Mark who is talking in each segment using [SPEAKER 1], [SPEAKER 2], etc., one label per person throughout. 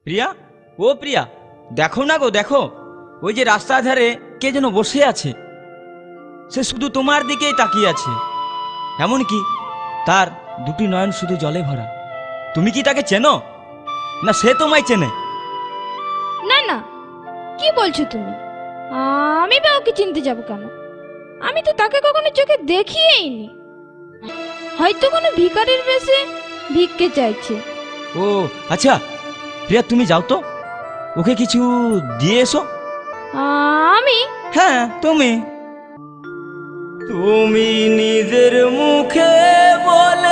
[SPEAKER 1] প্রিয়া, ও প্রিয়া, দেখো না গো, দেখো ওই যে রাস্তার ধারে কে যেন বসে আছে। সে শুধু তোমার দিকেই তাকিয়ে আছে, এমনকি তার দুটি নয়ন শুধু জলে ভরা। তুমি কি তাকে চেনো, না সে তোমায় চেনে?
[SPEAKER 2] না না, কি বলছো তুমি? আমি বা ওকে চিনতে যাব কেন? আমি তো তাকে কখনো চোখে দেখিয়েইনি। হয়তো কোনো ভিখারির বেশে ভিক্ষে চাইছে।
[SPEAKER 1] ও আচ্ছা প্রিয়া, তুমি যাও তো, ওকে কিছু দিয়ে এসো।
[SPEAKER 2] আমি?
[SPEAKER 1] হ্যাঁ তুমি। তুমি নিজের মুখে বলেছিলে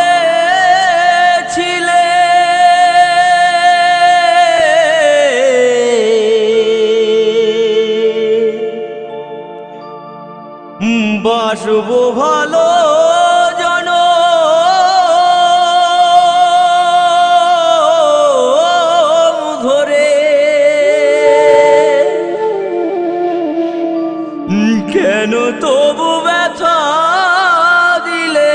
[SPEAKER 1] বাসবো ভালো ধরে, কেন তবু ব্যথা দিলে?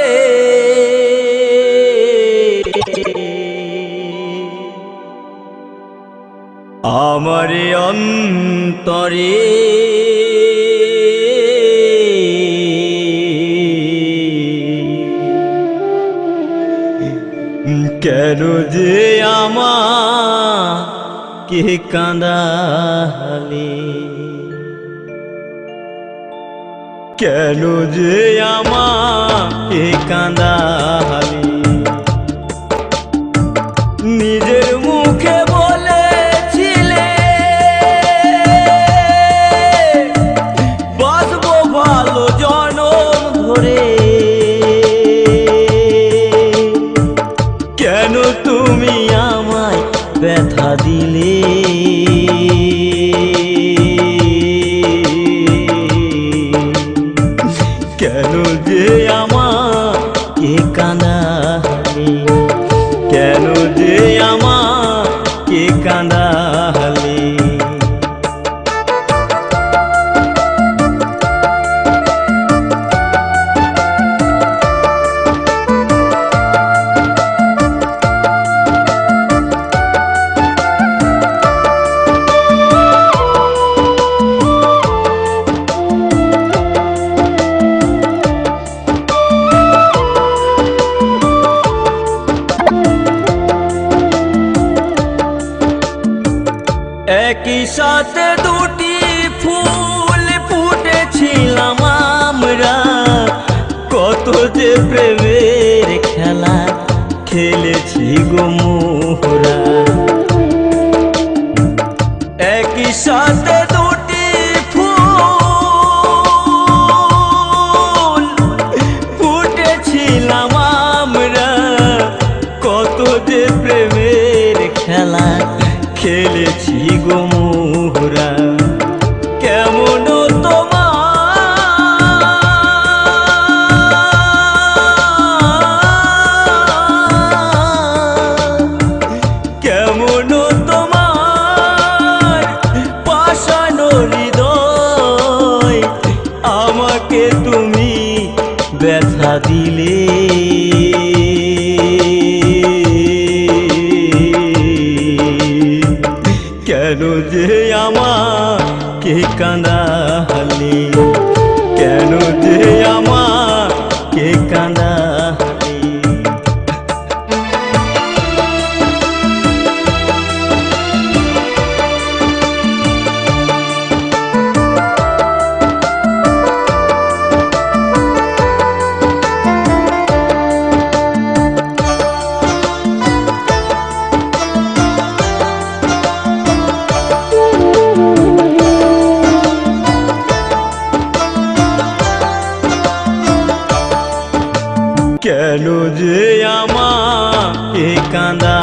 [SPEAKER 1] আমার অন্তরে কেন যে আমাকে কাঁদালে? কেন যে আমাকে কাঁদালে? নিজের মুখে বলেছিলে বাসবো ভালো জনম ধরে, কেন তুমি আমায় ব্যথা দিলে? কেন যে আমাকে কাঁদালে? কেন যে আমাকে কাঁদালে? একই সাথে দুটি ফুল ফুটেছিলাম আমরা, কত যে প্রেমের খেলা খেলেছি গো মোরা। একই সাথে দুটি ফুল ফুটেছিলাম আমরা, কত যে প্রেমের খেলা খেলেছি গো মোরা। কেমন কেমন তোমার পাষানো হৃদয়, আমাকে তুমি ব্যথা দিলে? কেন যে আমাকে কাঁদালে? কেন যে আমাকে কাঁদালে? কেন যে আমাকে কাঁদা